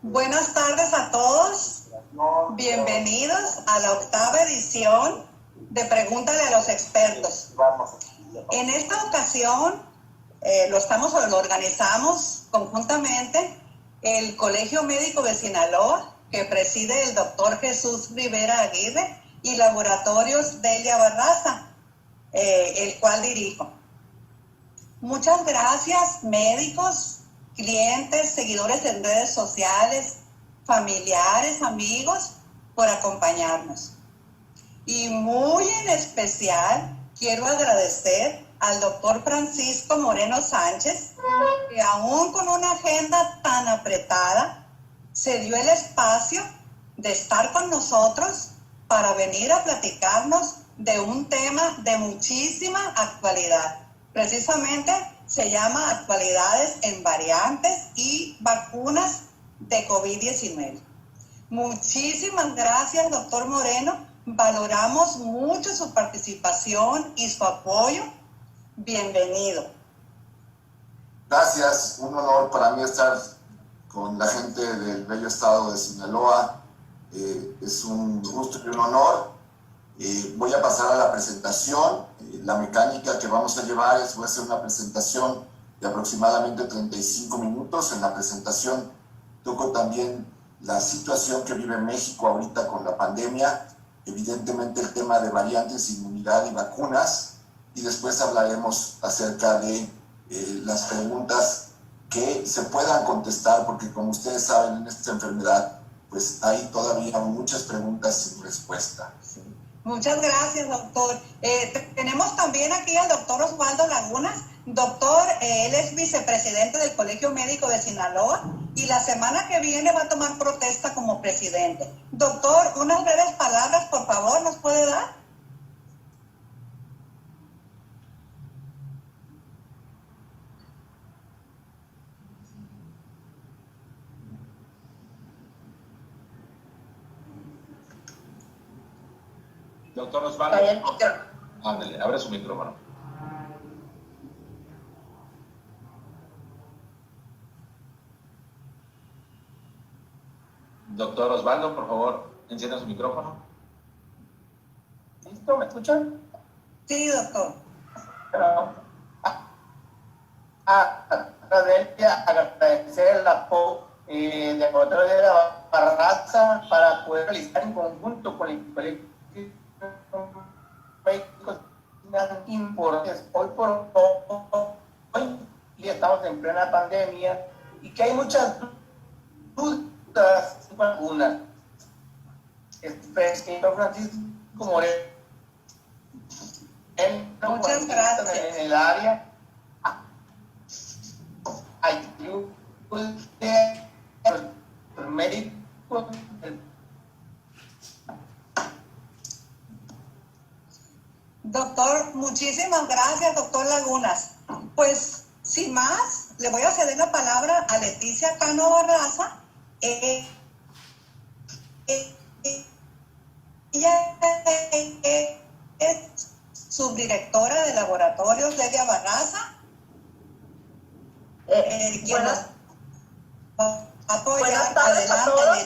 Buenas tardes a todos. Bienvenidos a la 8ª edición de Pregúntale a los expertos. En esta ocasión lo organizamos conjuntamente el Colegio Médico de Sinaloa, que preside el doctor Jesús Rivera Aguirre, y Laboratorios Delia Barraza, el cual dirijo. Muchas gracias, médicos, clientes, seguidores en redes sociales, familiares, amigos, por acompañarnos. Y muy en especial quiero agradecer al doctor Francisco Moreno Sánchez, que aún con una agenda tan apretada, se dio el espacio de estar con nosotros para venir a platicarnos de un tema de muchísima actualidad. Precisamente se llama Actualidades en Variantes y Vacunas de COVID-19. Muchísimas gracias, doctor Moreno. Valoramos mucho su participación y su apoyo. Bienvenido. Gracias, un honor para mí estar con la gente del bello estado de Sinaloa. Es un gusto y un honor. Voy a pasar a la presentación. La mecánica que vamos a llevar voy a hacer una presentación de aproximadamente 35 minutos. En la presentación toco también la situación que vive México ahorita con la pandemia, evidentemente el tema de variantes, inmunidad y vacunas, y después hablaremos acerca de las preguntas que se puedan contestar, porque como ustedes saben, en esta enfermedad pues hay todavía muchas preguntas sin respuesta. Sí. Muchas gracias, doctor. Tenemos también aquí al doctor Osvaldo Lagunas. Doctor, él es vicepresidente del Colegio Médico de Sinaloa y la semana que viene va a tomar protesta como presidente. Doctor, unas breves palabras, por favor, ¿nos puede dar? Doctor Osvaldo, ándale, abre su micrófono. Doctor Osvaldo, por favor, encienda su micrófono. ¿Listo? ¿Me escuchan? Sí, doctor. Agradecer el apoyo de Laboratorio de la Barraza para poder realizar en conjunto con el colegio médicos importantes hoy por hoy, y estamos en plena pandemia y que hay muchas dudas sin vacunas. Señor Francisco Moreno, muchas gracias. En el área ayude los médicos. Doctor, muchísimas gracias, doctor Lagunas. Pues, sin más, le voy a ceder la palabra a Leticia Cano Barraza. Ella es subdirectora de Laboratorios Delia Barraza. Buenas tardes a todos.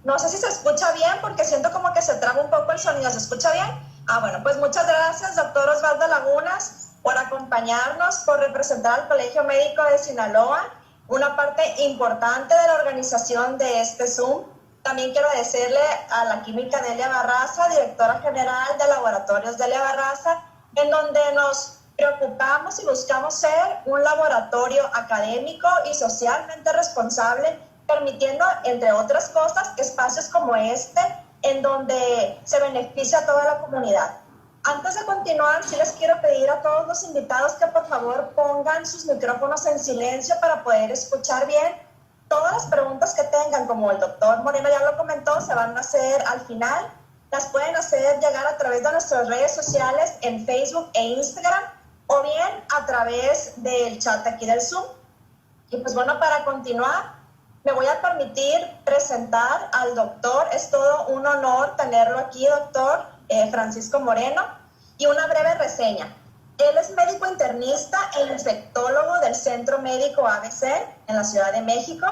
No sé si se escucha bien porque siento como que se traba un poco el sonido. ¿Se escucha bien? Bueno, pues muchas gracias, doctor Osvaldo Lagunas, por acompañarnos, por representar al Colegio Médico de Sinaloa, una parte importante de la organización de este Zoom. También quiero agradecerle a la química Delia Barraza, directora general de Laboratorios Delia Barraza, en donde nos preocupamos y buscamos ser un laboratorio académico y socialmente responsable, permitiendo, entre otras cosas, espacios como este, en donde se beneficia a toda la comunidad. Antes de continuar, sí les quiero pedir a todos los invitados que por favor pongan sus micrófonos en silencio para poder escuchar bien. Todas las preguntas que tengan, como el doctor Moreno ya lo comentó, se van a hacer al final. Las pueden hacer llegar a través de nuestras redes sociales en Facebook e Instagram, o bien a través del chat aquí del Zoom. Y pues bueno, para continuar, me voy a permitir presentar al doctor. Es todo un honor tenerlo aquí, doctor Francisco Moreno, y una breve reseña. Él es médico internista e infectólogo del Centro Médico ABC en la Ciudad de México.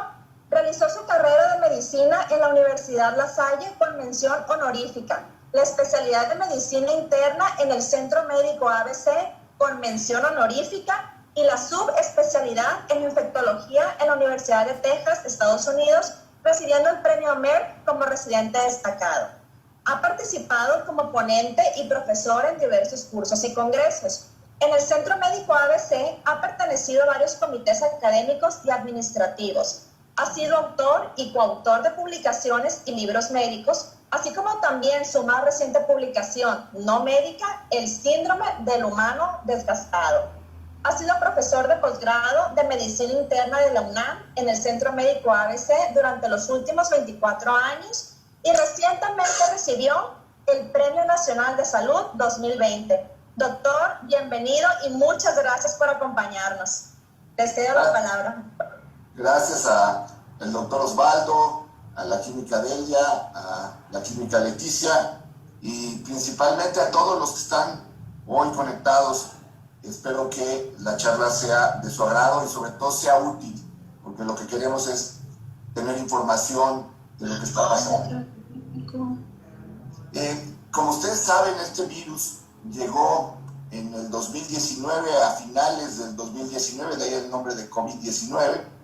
Realizó su carrera de Medicina en la Universidad La Salle con mención honorífica. La especialidad de Medicina Interna en el Centro Médico ABC con mención honorífica y la subespecialidad en Infectología en la Universidad de Texas, Estados Unidos, recibiendo el premio Merck como residente destacado. Ha participado como ponente y profesor en diversos cursos y congresos. En el Centro Médico ABC ha pertenecido a varios comités académicos y administrativos. Ha sido autor y coautor de publicaciones y libros médicos, así como también su más reciente publicación no médica, El síndrome del humano desgastado. Ha sido profesor de posgrado de Medicina Interna de la UNAM en el Centro Médico ABC durante los últimos 24 años y recientemente recibió el Premio Nacional de Salud 2020. Doctor, bienvenido y muchas gracias por acompañarnos. Les cedo la palabra. Gracias al doctor Osvaldo, a la química Delia, a la química Leticia y principalmente a todos los que están hoy conectados. Espero que la charla sea de su agrado y sobre todo sea útil, porque lo que queremos es tener información de lo que está pasando. Como ustedes saben, este virus llegó en el 2019, a finales del 2019, de ahí el nombre de COVID-19.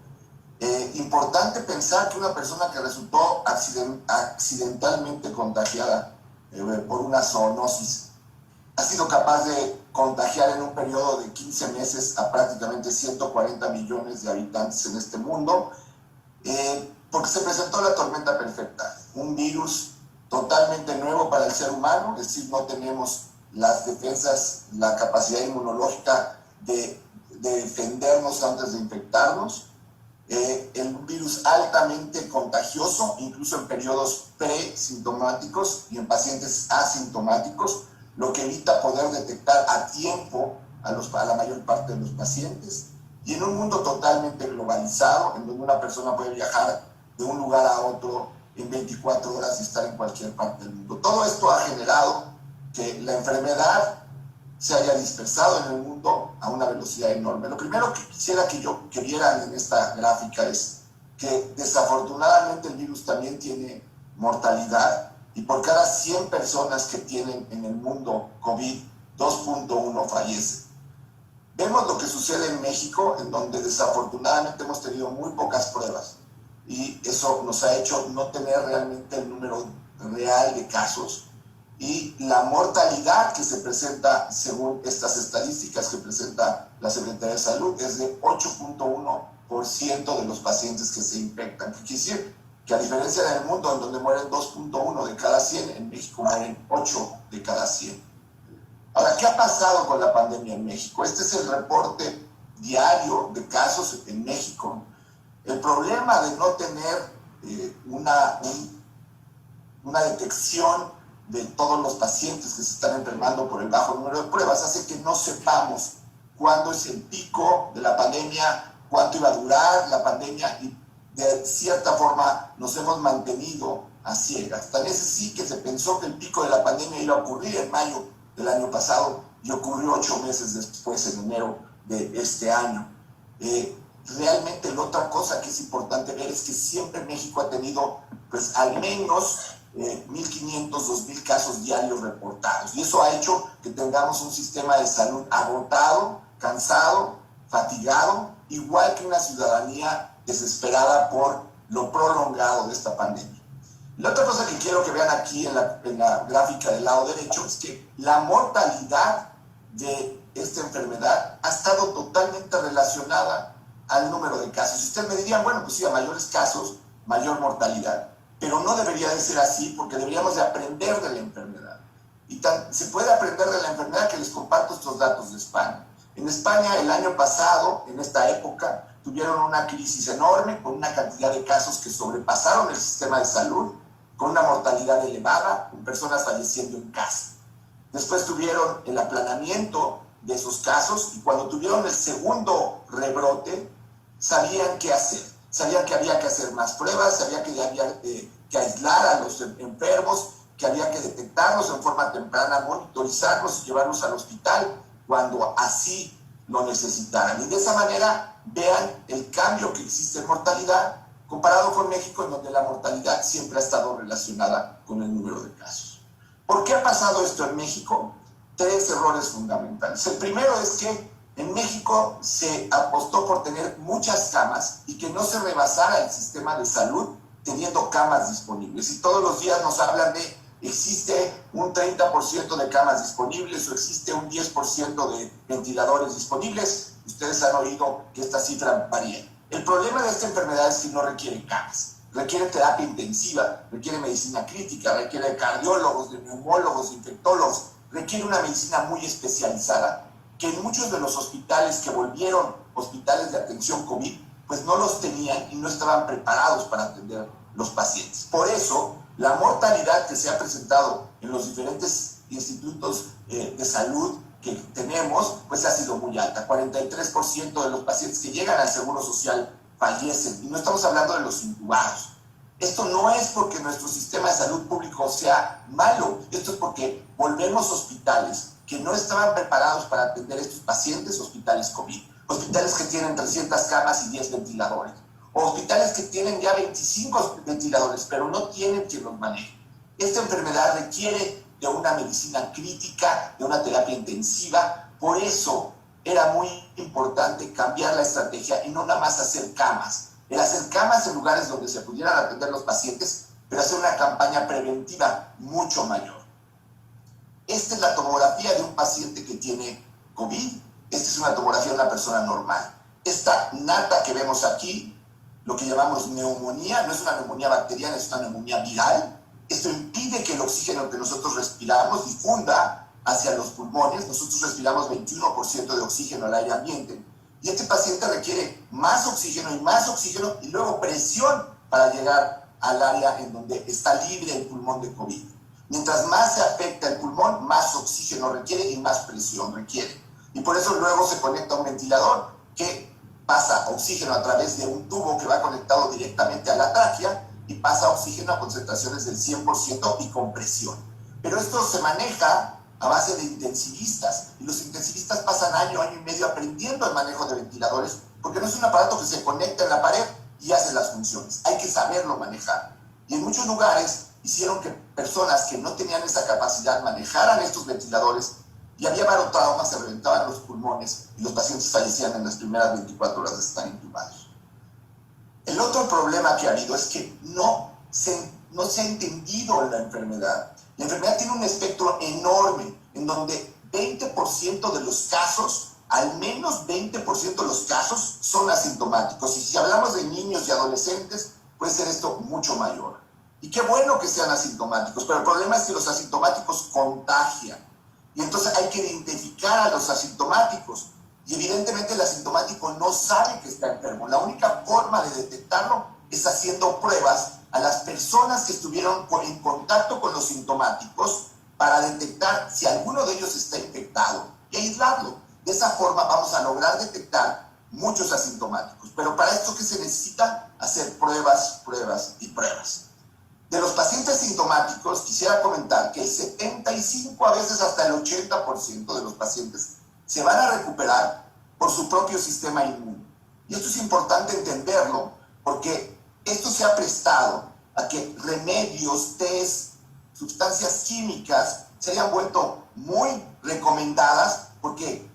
Importante pensar que una persona que resultó accidentalmente contagiada por una zoonosis ha sido capaz de contagiar en un periodo de 15 meses a prácticamente 140 millones de habitantes en este mundo, porque se presentó la tormenta perfecta, un virus totalmente nuevo para el ser humano, es decir, no tenemos las defensas, la capacidad inmunológica de defendernos antes de infectarnos. El virus altamente contagioso, incluso en periodos presintomáticos y en pacientes asintomáticos, lo que evita poder detectar a tiempo a la mayor parte de los pacientes. Y en un mundo totalmente globalizado, en donde una persona puede viajar de un lugar a otro en 24 horas y estar en cualquier parte del mundo. Todo esto ha generado que la enfermedad se haya dispersado en el mundo a una velocidad enorme. Lo primero que quisiera que vieran en esta gráfica es que desafortunadamente el virus también tiene mortalidad y por cada 100 personas que tienen en el mundo COVID, 2.1 fallecen. Vemos lo que sucede en México, en donde desafortunadamente hemos tenido muy pocas pruebas y eso nos ha hecho no tener realmente el número real de casos. Y la mortalidad que se presenta, según estas estadísticas que presenta la Secretaría de Salud, es de 8.1% de los pacientes que se infectan. ¿Qué quiere decir? Que a diferencia del mundo, en donde mueren 2.1 de cada 100, en México mueren 8 de cada 100. Ahora, ¿qué ha pasado con la pandemia en México? Este es el reporte diario de casos en México. El problema de no tener una detección de todos los pacientes que se están enfermando por el bajo número de pruebas hace que no sepamos cuándo es el pico de la pandemia, cuánto iba a durar la pandemia y de cierta forma nos hemos mantenido a ciegas. Tal vez sí que se pensó que el pico de la pandemia iba a ocurrir en mayo del año pasado y ocurrió 8 meses después, en enero de este año. Realmente la otra cosa que es importante ver es que siempre México ha tenido pues al menos 1.500, 2.000 casos diarios reportados y eso ha hecho que tengamos un sistema de salud agotado, cansado, fatigado, igual que una ciudadanía desesperada por lo prolongado de esta pandemia. La otra cosa que quiero que vean aquí en la gráfica del lado derecho es que la mortalidad de esta enfermedad ha estado totalmente relacionada al número de casos. Y ustedes me dirían, bueno, pues sí, a mayores casos, mayor mortalidad. Pero no debería de ser así porque deberíamos de aprender de la enfermedad. Y se puede aprender de la enfermedad que les comparto estos datos de España. En España, el año pasado, en esta época, tuvieron una crisis enorme con una cantidad de casos que sobrepasaron el sistema de salud, con una mortalidad elevada, con personas falleciendo en casa. Después tuvieron el aplanamiento de esos casos y cuando tuvieron el segundo rebrote, sabían qué hacer. Sabían que había que hacer más pruebas, sabían que había que aislar a los enfermos, que había que detectarlos en forma temprana, monitorizarlos y llevarlos al hospital cuando así lo necesitaran. Y de esa manera vean el cambio que existe en mortalidad comparado con México, en donde la mortalidad siempre ha estado relacionada con el número de casos. ¿Por qué ha pasado esto en México? 3 errores fundamentales. El primero es que en México se apostó por tener muchas camas y que no se rebasara el sistema de salud teniendo camas disponibles. Y todos los días nos hablan de existe un 30% de camas disponibles o existe un 10% de ventiladores disponibles. Ustedes han oído que esta cifra varía. El problema de esta enfermedad es que no requiere camas. Requiere terapia intensiva, requiere medicina crítica, requiere cardiólogos, de neumólogos, de infectólogos. Requiere una medicina muy especializada que en muchos de los hospitales que volvieron hospitales de atención COVID, pues no los tenían y no estaban preparados para atender los pacientes. Por eso, la mortalidad que se ha presentado en los diferentes institutos de salud que tenemos, pues ha sido muy alta. 43% de los pacientes que llegan al Seguro Social fallecen. Y no estamos hablando de los intubados. Esto no es porque nuestro sistema de salud público sea malo. Esto es porque volvemos hospitales que no estaban preparados para atender a estos pacientes, hospitales COVID. Hospitales que tienen 300 camas y 10 ventiladores. O hospitales que tienen ya 25 ventiladores, pero no tienen quien los maneje. Esta enfermedad requiere de una medicina crítica, de una terapia intensiva. Por eso era muy importante cambiar la estrategia y no nada más hacer camas. El hacer camas en lugares donde se pudieran atender los pacientes, pero hacer una campaña preventiva mucho mayor. Esta es la tomografía de un paciente que tiene COVID. Esta es una tomografía de una persona normal. Esta nata que vemos aquí, lo que llamamos neumonía, no es una neumonía bacteriana, es una neumonía viral. Esto impide que el oxígeno que nosotros respiramos difunda hacia los pulmones. Nosotros respiramos 21% de oxígeno al aire ambiente. Y este paciente requiere más oxígeno y luego presión para llegar al área en donde está libre el pulmón de COVID. Mientras más se afecta el pulmón, más oxígeno requiere y más presión requiere. Y por eso luego se conecta a un ventilador que pasa oxígeno a través de un tubo que va conectado directamente a la tráquea y pasa oxígeno a concentraciones del 100% y con presión. Pero esto se maneja a base de intensivistas, y los intensivistas pasan año y medio aprendiendo el manejo de ventiladores, porque no es un aparato que se conecta en la pared y hace las funciones. Hay que saberlo manejar. Y en muchos lugares hicieron que personas que no tenían esa capacidad manejaran estos ventiladores, y había barotraumas, se reventaban los pulmones y los pacientes fallecían en las primeras 24 horas de estar intubados. El otro problema que ha habido es que no se ha entendido la enfermedad. La enfermedad tiene un espectro enorme, en donde 20% de los casos, al menos 20% de los casos, son asintomáticos. Y si hablamos de niños y adolescentes, puede ser esto mucho mayor. Y qué bueno que sean asintomáticos, pero el problema es que los asintomáticos contagian. Y entonces hay que identificar a los asintomáticos. Y evidentemente el asintomático no sabe que está enfermo. La única forma de detectarlo es haciendo pruebas a las personas que estuvieron en contacto con los sintomáticos para detectar si alguno de ellos está infectado y aislarlo. De esa forma vamos a lograr detectar muchos asintomáticos. Pero para esto, ¿qué se necesita? Hacer pruebas, pruebas y pruebas. De los pacientes sintomáticos, quisiera comentar que el 75, a veces hasta el 80% de los pacientes se van a recuperar por su propio sistema inmune. Y esto es importante entenderlo, porque esto se ha prestado a que remedios, test, sustancias químicas se hayan vuelto muy recomendadas, porque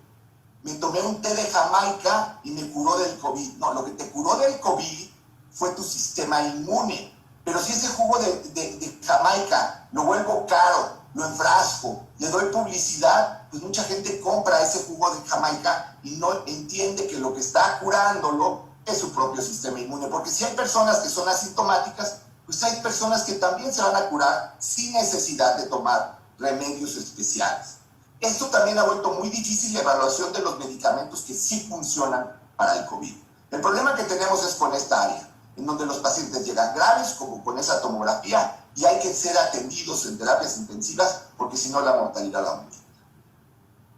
me tomé un té de Jamaica y me curó del COVID. No, lo que te curó del COVID fue tu sistema inmune. Pero si ese jugo de Jamaica lo vuelvo caro, lo enfrasco, le doy publicidad, pues mucha gente compra ese jugo de Jamaica y no entiende que lo que está curándolo es su propio sistema inmune. Porque si hay personas que son asintomáticas, pues hay personas que también se van a curar sin necesidad de tomar remedios especiales. Esto también ha vuelto muy difícil la evaluación de los medicamentos que sí funcionan para el COVID. El problema que tenemos es con esta área, en donde los pacientes llegan graves, como con esa tomografía, y hay que ser atendidos en terapias intensivas, porque si no la mortalidad aumenta.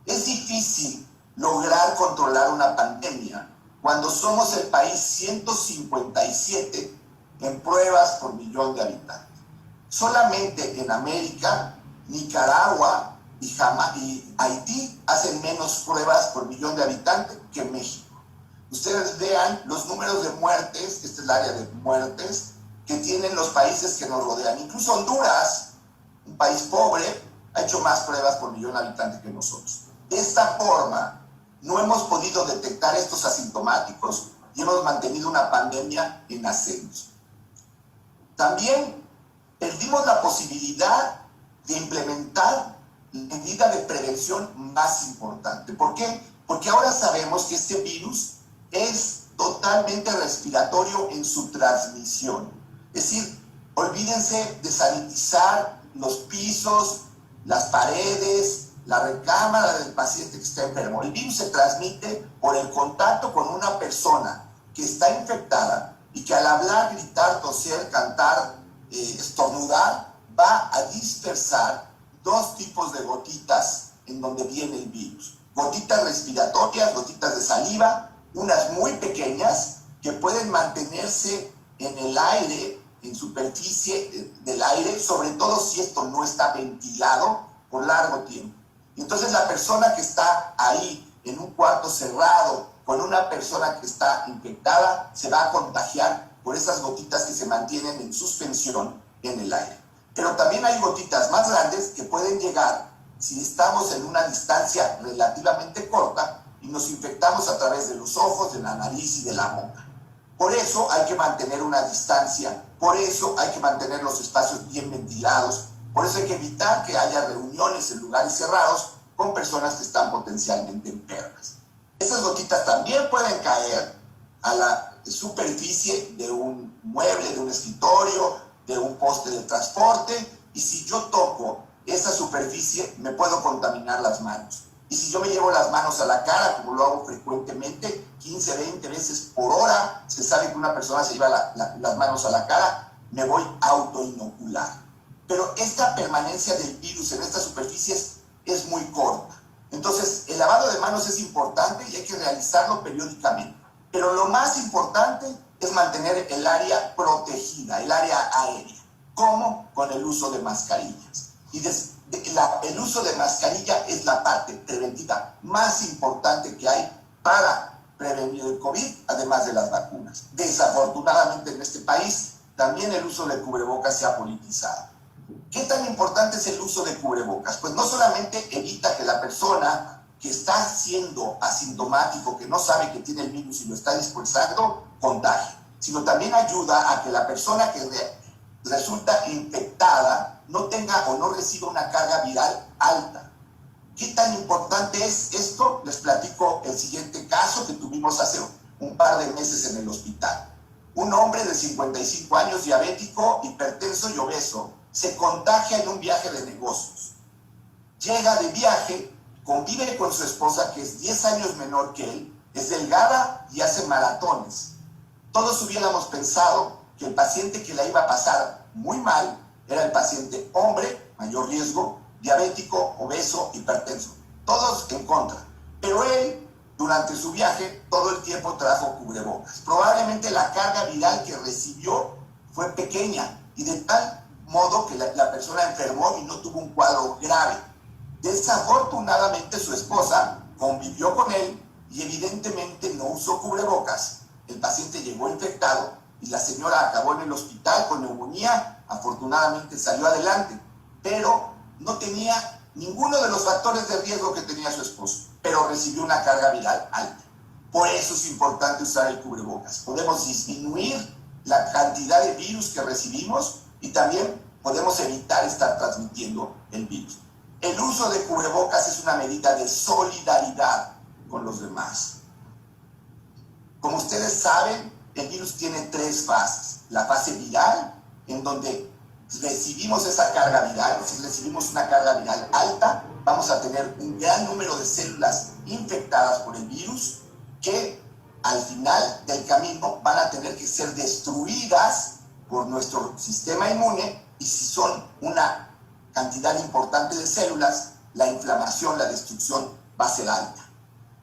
Es difícil lograr controlar una pandemia cuando somos el país 157 en pruebas por millón de habitantes. Solamente en América, Nicaragua y Haití hacen menos pruebas por millón de habitantes que México. ustedes vean los números de muertes, esta es el área de muertes, que tienen los países que nos rodean. Incluso Honduras, un país pobre, ha hecho más pruebas por millón de habitantes que nosotros. De esta forma, no hemos podido detectar estos asintomáticos y hemos mantenido una pandemia en ascenso. También perdimos la posibilidad de implementar la medida de prevención más importante. ¿Por qué? Porque ahora sabemos que este virus es totalmente respiratorio en su transmisión. Es decir, olvídense de sanitizar los pisos, las paredes, la recámara del paciente que está enfermo. El virus se transmite por el contacto con una persona que está infectada y que al hablar, gritar, toser, cantar, estornudar, va a dispersar dos tipos de gotitas en donde viene el virus. Gotitas respiratorias, gotitas de saliva, unas muy pequeñas que pueden mantenerse en el aire, en superficie del aire, sobre todo si esto no está ventilado por largo tiempo. Entonces la persona que está ahí en un cuarto cerrado con una persona que está infectada se va a contagiar por esas gotitas que se mantienen en suspensión en el aire. Pero también hay gotitas más grandes que pueden llegar si estamos en una distancia relativamente corta y nos infectamos a través de los ojos, de la nariz y de la boca. Por eso hay que mantener una distancia, por eso hay que mantener los espacios bien ventilados, por eso hay que evitar que haya reuniones en lugares cerrados con personas que están potencialmente enfermas. Esas gotitas también pueden caer a la superficie de un mueble, de un escritorio, de un poste de transporte, y si yo toco esa superficie me puedo contaminar las manos. Y si yo me llevo las manos a la cara, como lo hago frecuentemente, 15, 20 veces por hora, se sabe que una persona se lleva las manos a la cara, me voy a autoinocular. Pero esta permanencia del virus en estas superficies es muy corta. Entonces, el lavado de manos es importante y hay que realizarlo periódicamente. Pero lo más importante es mantener el área protegida, el área aérea. ¿Cómo? Con el uso de mascarillas. Y el uso de mascarilla es la parte preventiva más importante que hay para prevenir el COVID, además de las vacunas. Desafortunadamente en este país también el uso de cubrebocas se ha politizado. ¿Qué tan importante es el uso de cubrebocas? Pues no solamente evita que la persona que está siendo asintomático, que no sabe que tiene el virus y lo está dispersando, contagie, sino también ayuda a que la persona que resulta infectada no tenga o no reciba una carga viral alta. ¿Qué tan importante es esto? Les platico el siguiente caso que tuvimos hace un par de meses en el hospital. Un hombre de 55 años, diabético, hipertenso y obeso, se contagia en un viaje de negocios. Llega de viaje, convive con su esposa, que es 10 años menor que él, es delgada y hace maratones. Todos hubiéramos pensado que el paciente que la iba a pasar muy mal era el paciente hombre, mayor riesgo, diabético, obeso, hipertenso. Todos en contra. Pero él, durante su viaje, todo el tiempo trajo cubrebocas. Probablemente la carga viral que recibió fue pequeña y de tal modo que la persona enfermó y no tuvo un cuadro grave. Desafortunadamente su esposa convivió con él y evidentemente no usó cubrebocas. El paciente llegó infectado y la señora acabó en el hospital con neumonía. Afortunadamente salió adelante, pero no tenía ninguno de los factores de riesgo que tenía su esposo, pero recibió una carga viral alta. Por eso es importante usar el cubrebocas. Podemos disminuir la cantidad de virus que recibimos y también podemos evitar estar transmitiendo el virus. El uso de cubrebocas es una medida de solidaridad con los demás. Como ustedes saben, el virus tiene 3 fases. La fase viral, en donde recibimos esa carga viral, si recibimos una carga viral alta, vamos a tener un gran número de células infectadas por el virus que al final del camino van a tener que ser destruidas por nuestro sistema inmune, y si son una cantidad importante de células, la inflamación, la destrucción va a ser alta.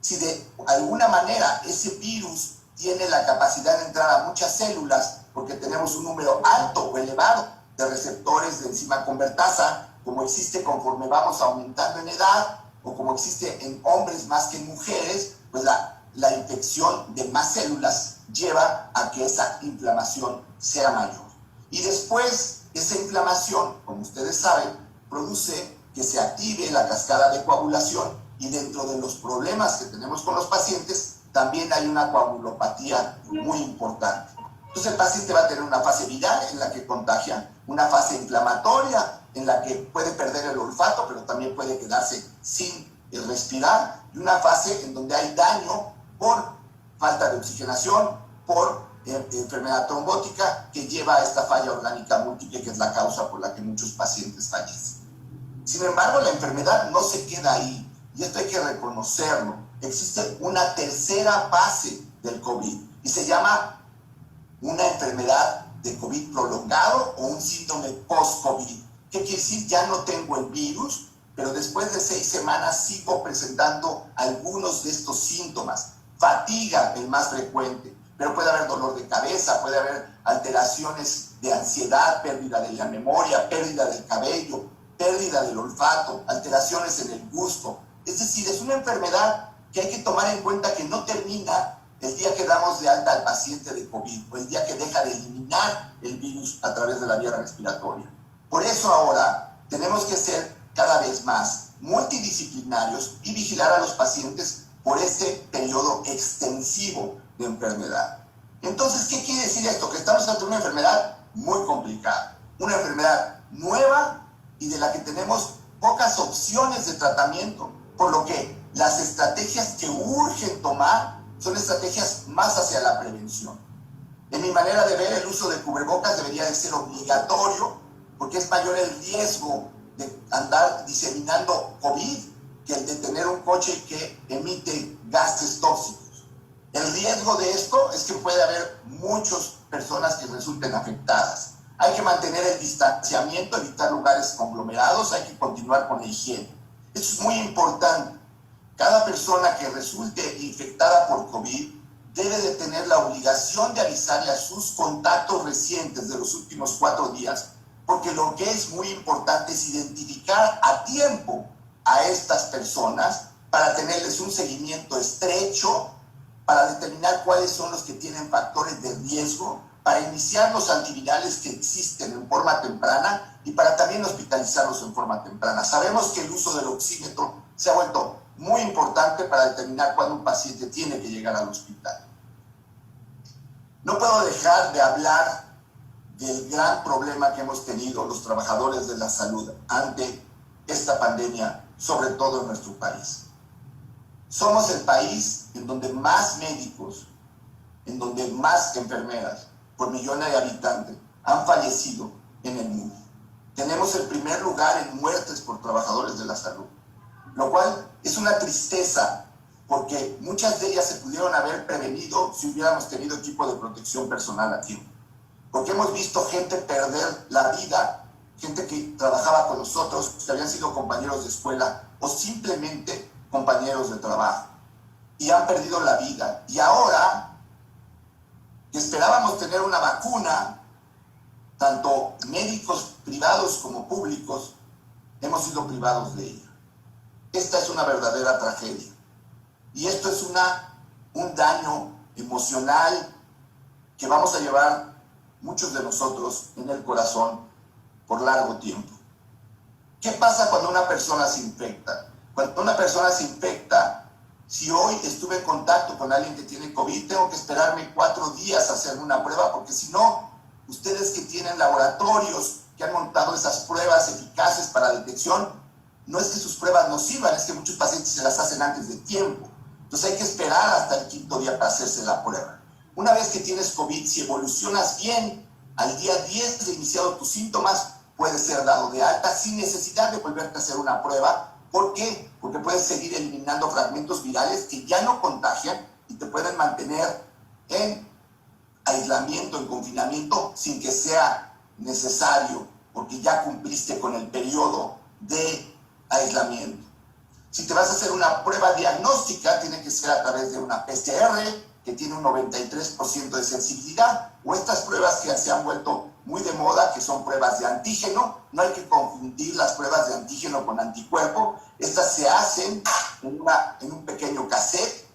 Si de alguna manera ese virus tiene la capacidad de entrar a muchas células, porque tenemos un número alto o elevado de receptores de enzima convertasa, como existe conforme vamos aumentando en edad, o como existe en hombres más que en mujeres, pues la la infección de más células lleva a que esa inflamación sea mayor. Y después, esa inflamación, como ustedes saben, produce que se active la cascada de coagulación, y dentro de los problemas que tenemos con los pacientes, también hay una coagulopatía muy importante. Entonces el paciente va a tener una fase viral en la que contagia, una fase inflamatoria en la que puede perder el olfato, pero también puede quedarse sin respirar, y una fase en donde hay daño por falta de oxigenación, por enfermedad trombótica, que lleva a esta falla orgánica múltiple, que es la causa por la que muchos pacientes fallecen. Sin embargo, la enfermedad no se queda ahí, y esto hay que reconocerlo. Existe una tercera fase del COVID, y se llama una enfermedad de COVID prolongado o un síndrome post-COVID. ¿Qué quiere decir? Ya no tengo el virus, pero después de 6 semanas sigo presentando algunos de estos síntomas. Fatiga, el más frecuente, pero puede haber dolor de cabeza, puede haber alteraciones de ansiedad, pérdida de la memoria, pérdida del cabello, pérdida del olfato, alteraciones en el gusto. Es decir, es una enfermedad que hay que tomar en cuenta que no termina el día que damos de alta al paciente de COVID o el día que deja de eliminar el virus a través de la vía respiratoria. Por eso ahora tenemos que ser cada vez más multidisciplinarios y vigilar a los pacientes por este periodo extensivo de enfermedad. Entonces, ¿qué quiere decir esto? Que estamos ante una enfermedad muy complicada, una enfermedad nueva y de la que tenemos pocas opciones de tratamiento, por lo que las estrategias que urgen tomar son estrategias más hacia la prevención. En mi manera de ver, el uso de cubrebocas debería de ser obligatorio, porque es mayor el riesgo de andar diseminando COVID que el de tener un coche que emite gases tóxicos. El riesgo de esto es que puede haber muchas personas que resulten afectadas. Hay que mantener el distanciamiento, evitar lugares conglomerados, hay que continuar con la higiene. Eso es muy importante. Cada persona que resulte infectada por COVID debe de tener la obligación de avisarle a sus contactos recientes de los últimos 4 días, porque lo que es muy importante es identificar a tiempo a estas personas para tenerles un seguimiento estrecho, para determinar cuáles son los que tienen factores de riesgo, para iniciar los antivirales que existen en forma temprana y para también hospitalizarlos en forma temprana. Sabemos que el uso del oxímetro se ha vuelto muy importante para determinar cuándo un paciente tiene que llegar al hospital. No puedo dejar de hablar del gran problema que hemos tenido los trabajadores de la salud ante esta pandemia, sobre todo en nuestro país. Somos el país en donde más médicos, en donde más enfermeras por millón de habitantes han fallecido en el mundo. Tenemos el primer lugar en muertes por trabajadores de la salud, lo cual es una tristeza, porque muchas de ellas se pudieron haber prevenido si hubiéramos tenido equipo de protección personal a tiempo. Porque hemos visto gente perder la vida, gente que trabajaba con nosotros, que habían sido compañeros de escuela o simplemente compañeros de trabajo, y han perdido la vida. Y ahora que esperábamos tener una vacuna, tanto médicos privados como públicos, hemos sido privados de ella. Esta es una verdadera tragedia. Y esto es un daño emocional que vamos a llevar muchos de nosotros en el corazón por largo tiempo. ¿Qué pasa cuando una persona se infecta? Cuando una persona se infecta, si hoy estuve en contacto con alguien que tiene COVID, tengo que esperarme 4 días a hacerme una prueba, porque si no, ustedes que tienen laboratorios que han montado esas pruebas eficaces para detección, no es que sus pruebas no sirvan, es que muchos pacientes se las hacen antes de tiempo. Entonces hay que esperar hasta el 5.º día para hacerse la prueba. Una vez que tienes COVID, si evolucionas bien, al día 10 de iniciado tus síntomas, puedes ser dado de alta sin necesidad de volverte a hacer una prueba. ¿Por qué? Porque puedes seguir eliminando fragmentos virales que ya no contagian y te pueden mantener en aislamiento, en confinamiento, sin que sea necesario, porque ya cumpliste con el periodo de aislamiento. Si te vas a hacer una prueba diagnóstica, tiene que ser a través de una PCR, que tiene un 93% de sensibilidad, o estas pruebas que se han vuelto muy de moda, que son pruebas de antígeno. No hay que confundir las pruebas de antígeno con anticuerpo. Estas se hacen en un pequeño cassette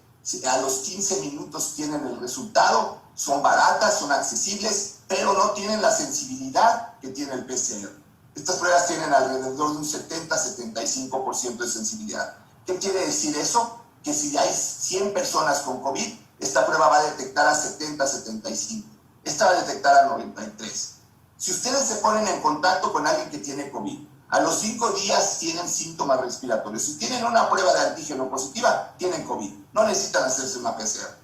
A los 15 minutos tienen el resultado, son baratas, son accesibles, pero no tienen la sensibilidad que tiene el PCR. Estas pruebas tienen alrededor de un 70-75% de sensibilidad. ¿Qué quiere decir eso? Que si hay 100 personas con COVID, esta prueba va a detectar a 70-75. Esta va a detectar a 93. Si ustedes se ponen en contacto con alguien que tiene COVID, a los 5 días tienen síntomas respiratorios. Si tienen una prueba de antígeno positiva, tienen COVID. No necesitan hacerse una PCR.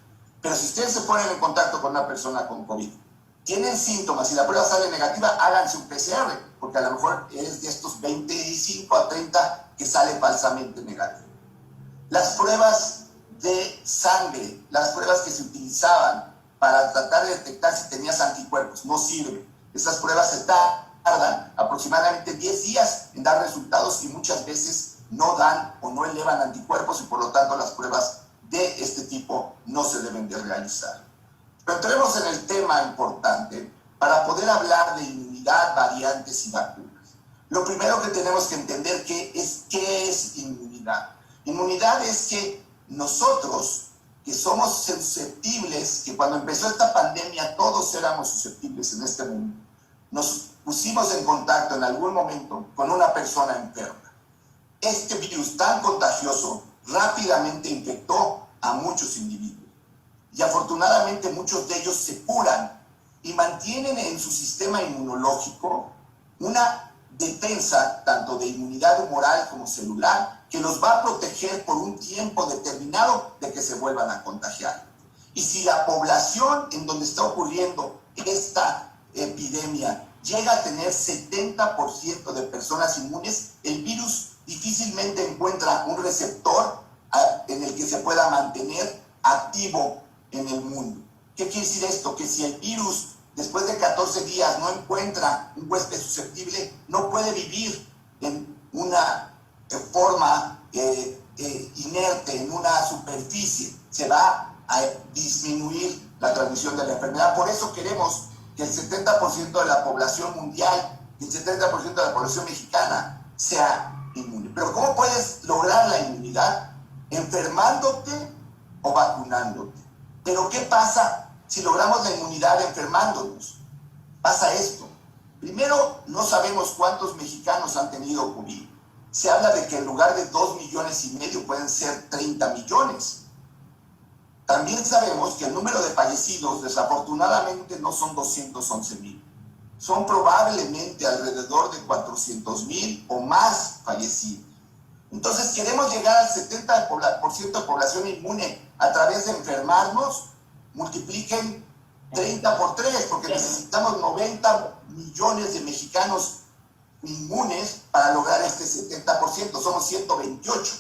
Pero si ustedes se ponen en contacto con una persona con COVID, tienen síntomas y la prueba sale negativa, háganse un PCR, porque a lo mejor es de estos 25 a 30 que sale falsamente negativo. Las pruebas de sangre, las pruebas que se utilizaban para tratar de detectar si tenías anticuerpos, no sirven. Esas pruebas se tardan aproximadamente 10 días en dar resultados y muchas veces no dan o no elevan anticuerpos y por lo tanto las pruebas de este tipo no se deben de realizar. Pero entremos en el tema importante para poder hablar de inmunidad, variantes y vacunas. Lo primero que tenemos que entender qué es inmunidad. Inmunidad es que nosotros, que somos susceptibles, que cuando empezó esta pandemia todos éramos susceptibles en este mundo, nos pusimos en contacto en algún momento con una persona enferma. Este virus tan contagioso rápidamente infectó a muchos individuos y afortunadamente muchos de ellos se curan y mantienen en su sistema inmunológico una defensa tanto de inmunidad humoral como celular que los va a proteger por un tiempo determinado de que se vuelvan a contagiar. Y si la población en donde está ocurriendo esta epidemia llega a tener 70% de personas inmunes, el virus difícilmente encuentra un receptor en el que se pueda mantener activo en el mundo. ¿Qué quiere decir esto? Que si el virus después de 14 días no encuentra un huésped susceptible, no puede vivir en una forma inerte, en una superficie. Se va a disminuir la transmisión de la enfermedad. Por eso queremos que el 70% de la población mundial y el 70% de la población mexicana sea inmune. Pero ¿cómo puedes lograr la inmunidad? Enfermándote o vacunándote. Pero ¿qué pasa si logramos la inmunidad enfermándonos? Pasa esto. Primero, no sabemos cuántos mexicanos han tenido COVID. Se habla de que en lugar de 2,5 millones pueden ser 30 millones. También sabemos que el número de fallecidos desafortunadamente no son 211,000. Son probablemente alrededor de 400,000 o más fallecidos. Entonces queremos llegar al 70% de población inmune a través de enfermarnos. Multipliquen 30 por 3, porque necesitamos 90 millones de mexicanos inmunes para lograr este 70%, somos 128.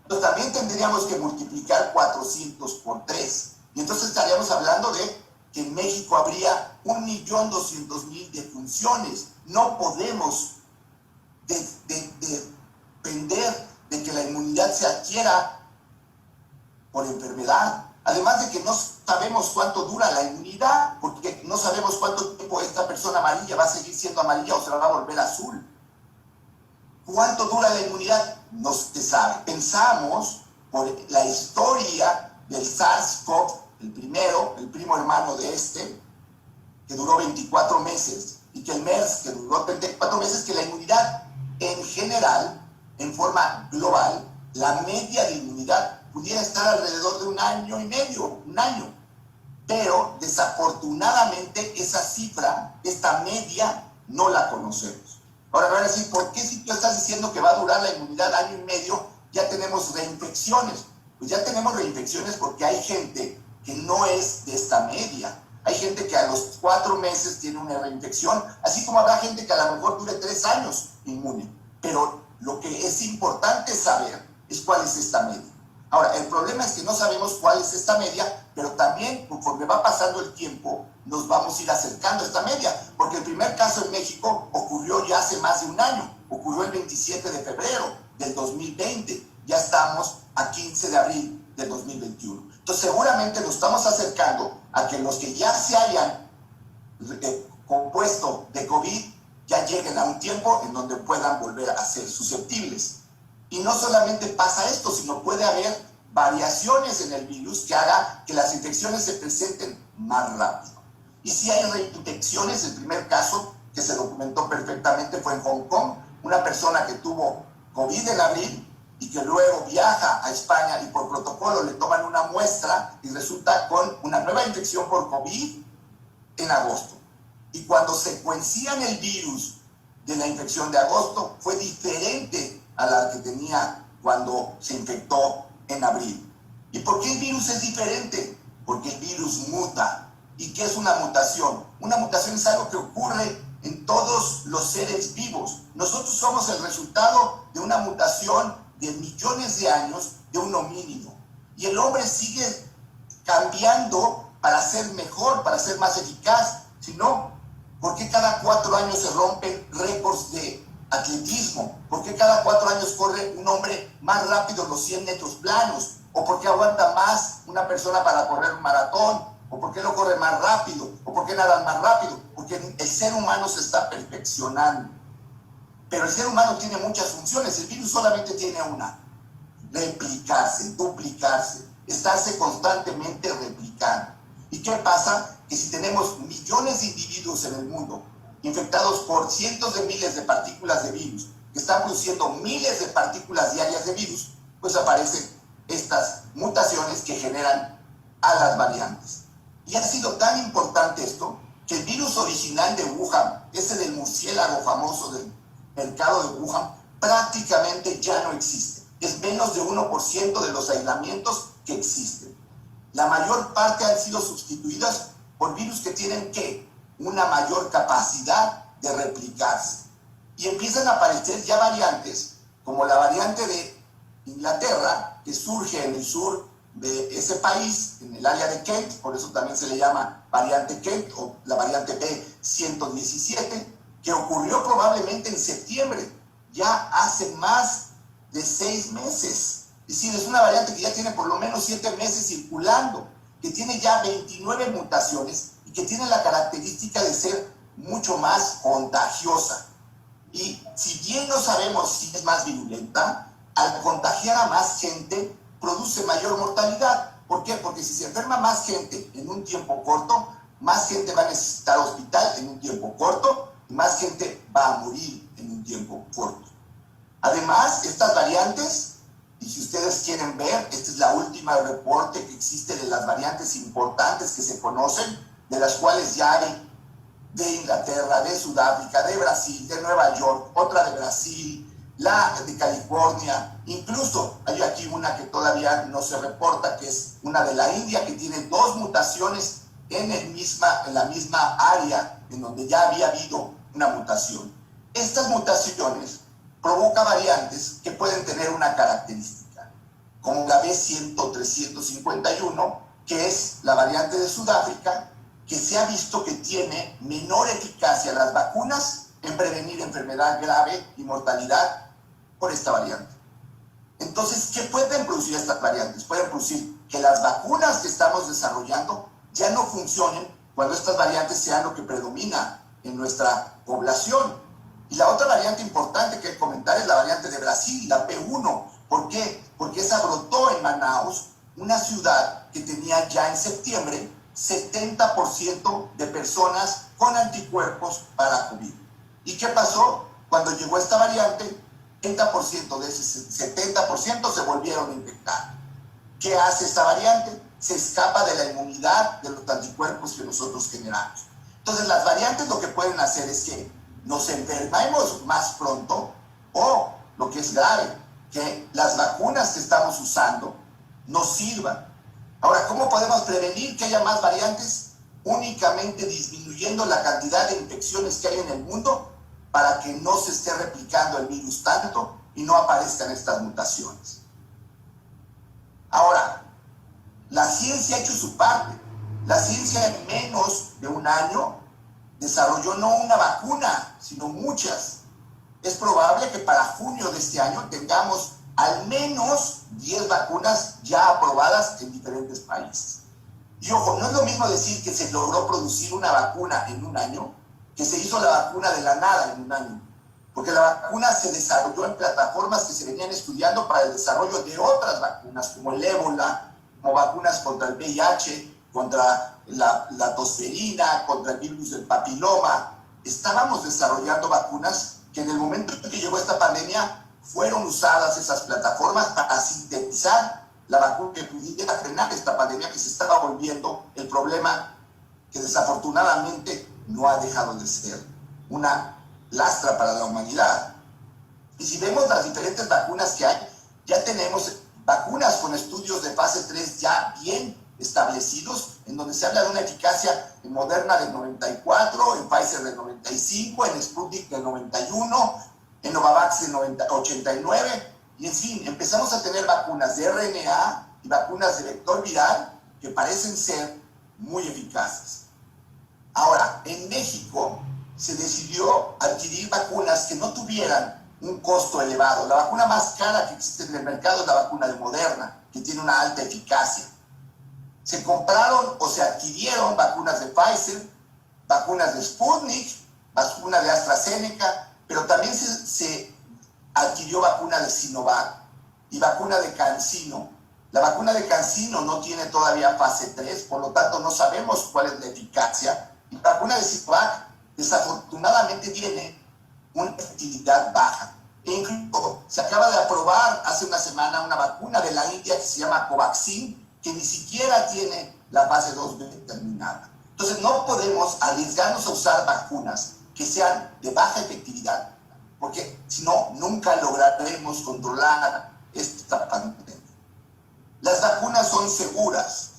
Entonces también tendríamos que multiplicar 400 por 3. Y entonces estaríamos hablando de que en México habría 1,200,000 defunciones. No podemos depender de que la inmunidad se adquiera por enfermedad. Además de que no sabemos cuánto dura la inmunidad, porque no sabemos cuánto tiempo esta persona amarilla va a seguir siendo amarilla o se va a volver azul. ¿Cuánto dura la inmunidad? No se sabe. Pensamos, por la historia del SARS-CoV, el primo hermano de este, que duró 24 meses, y que el MERS, que duró 34 meses, que la inmunidad en general, en forma global, la media de inmunidad pudiera estar alrededor de 1 año y medio, 1 año. Pero desafortunadamente esa cifra, esta media, no la conocemos. Ahora me van a decir, ¿por qué si tú estás diciendo que va a durar la inmunidad 1 año y medio, ya tenemos reinfecciones? Pues ya tenemos reinfecciones porque hay gente que no es de esta media. Hay gente que a los 4 meses tiene una reinfección, así como habrá gente que a lo mejor dure 3 años inmune. Pero lo que es importante saber es cuál es esta media. Ahora, el problema es que no sabemos cuál es esta media, pero también, conforme va pasando el tiempo, nos vamos a ir acercando a esta media, porque el primer caso en México ocurrió ya hace más de 1 año, ocurrió el 27 de febrero del 2020, ya estamos a 15 de abril del 2021. Entonces, seguramente nos estamos acercando a que los que ya se hayan compuesto de COVID ya lleguen a un tiempo en donde puedan volver a ser susceptibles. Y no solamente pasa esto, sino puede haber variaciones en el virus que haga que las infecciones se presenten más rápido. Y si hay reinfecciones, el primer caso que se documentó perfectamente fue en Hong Kong, una persona que tuvo COVID en abril y que luego viaja a España y por protocolo le toman una muestra y resulta con una nueva infección por COVID en agosto. Y cuando secuencian el virus de la infección de agosto, fue diferente a la que tenía cuando se infectó en abril. ¿Y por qué el virus es diferente? Porque el virus muta. ¿Y qué es una mutación? Una mutación es algo que ocurre en todos los seres vivos. Nosotros somos el resultado de una mutación de millones de años de un homínido. Y el hombre sigue cambiando para ser mejor, para ser más eficaz. Si no, ¿por qué cada 4 años se rompen récords de atletismo? ¿Por qué cada 4 años corre un hombre más rápido los 100 metros planos? ¿O por qué aguanta más una persona para correr un maratón? ¿O por qué no corre más rápido? ¿O por qué nadan más rápido? Porque el ser humano se está perfeccionando. Pero el ser humano tiene muchas funciones. El virus solamente tiene una: replicarse, duplicarse, estarse constantemente replicando. ¿Y qué pasa? Que si tenemos millones de individuos en el mundo infectados por cientos de miles de partículas de virus que están produciendo miles de partículas diarias de virus, pues aparecen estas mutaciones que generan a las variantes. Y ha sido tan importante esto que el virus original de Wuhan, ese del murciélago famoso del mercado de Wuhan, prácticamente ya no existe. Es menos de 1% de los aislamientos que existen. La mayor parte han sido sustituidas por virus que tienen una mayor capacidad de replicarse. Y empiezan a aparecer ya variantes, como la variante de Inglaterra, que surge en el sur de ese país, en el área de Kent, por eso también se le llama variante Kent o la variante B117, que ocurrió probablemente en septiembre, ya hace más de 6 meses. Es decir, es una variante que ya tiene por lo menos 7 meses circulando, que tiene ya 29 mutaciones y que tiene la característica de ser mucho más contagiosa. Y si bien no sabemos si es más virulenta, al contagiar a más gente produce mayor mortalidad. ¿Por qué? Porque si se enferma más gente en un tiempo corto, más gente va a necesitar hospital en un tiempo corto y más gente va a morir en un tiempo corto. Además, estas variantes, y si ustedes quieren ver, esta es la última reporte que existe de las variantes importantes que se conocen, de las cuales ya hay de Inglaterra, de Sudáfrica, de Brasil, de Nueva York, otra de Brasil, la de California, incluso hay aquí una que todavía no se reporta, que es una de la India, que tiene 2 mutaciones en la misma área en donde ya había habido una mutación. Estas mutaciones provocan variantes que pueden tener una característica, como la B100-351, que es la variante de Sudáfrica, que se ha visto que tiene menor eficacia las vacunas en prevenir enfermedad grave y mortalidad por esta variante. Entonces, ¿qué pueden producir estas variantes? Pueden producir que las vacunas que estamos desarrollando ya no funcionen cuando estas variantes sean lo que predomina en nuestra población. Y la otra variante importante que comentar es la variante de Brasil, la P1. ¿Por qué? Porque esa brotó en Manaus, una ciudad que tenía ya en septiembre 70% de personas con anticuerpos para COVID. ¿Y qué pasó? Cuando llegó esta variante, 30% de ese 70% se volvieron a infectar. ¿Qué hace esta variante? Se escapa de la inmunidad de los anticuerpos que nosotros generamos. Entonces, las variantes lo que pueden hacer es que nos enfermemos más pronto, o, lo que es grave, que las vacunas que estamos usando nos sirvan. Ahora, ¿cómo podemos prevenir que haya más variantes? Únicamente disminuyendo la cantidad de infecciones que hay en el mundo para que no se esté replicando el virus tanto y no aparezcan estas mutaciones. Ahora, la ciencia ha hecho su parte. La ciencia en menos de un año desarrolló no una vacuna, sino muchas. Es probable que para junio de este año tengamos al menos 10 vacunas ya aprobadas en diferentes países. Y ojo, no es lo mismo decir que se logró producir una vacuna en un año que se hizo la vacuna de la nada en un año. porque la vacuna se desarrolló en plataformas que se venían estudiando para el desarrollo de otras vacunas, como el ébola, como vacunas contra el VIH, contra la tosferina, contra el virus del papiloma. Estábamos desarrollando vacunas que en el momento en que llegó esta pandemia fueron usadas esas plataformas para sintetizar la vacuna que pudiera frenar esta pandemia que se estaba volviendo el problema que desafortunadamente no ha dejado de ser una lastra para la humanidad. Y si vemos las diferentes vacunas que hay, ya tenemos vacunas con estudios de fase 3 ya bien establecidos, en donde se habla de una eficacia en Moderna del 94, en Pfizer del 95, en Sputnik del 91, en Novavax del 89, y en fin, empezamos a tener vacunas de RNA y vacunas de vector viral que parecen ser muy eficaces. Ahora, en México se decidió adquirir vacunas que no tuvieran un costo elevado. La vacuna más cara que existe en el mercado es la vacuna de Moderna, que tiene una alta eficacia. Se compraron o se adquirieron vacunas de Pfizer, vacunas de Sputnik, vacuna de AstraZeneca, pero también se adquirió vacuna de Sinovac y vacuna de CanSino. La vacuna de CanSino no tiene todavía fase 3, por lo tanto no sabemos cuál es la eficacia. Y la vacuna de Sinovac desafortunadamente tiene una efectividad baja. E incluso se acaba de aprobar hace una semana una vacuna de la India que se llama Covaxin, que ni siquiera tiene la fase 2B terminada. Entonces no podemos arriesgarnos a usar vacunas que sean de baja efectividad, porque si no, nunca lograremos controlar esta pandemia. Las vacunas son seguras.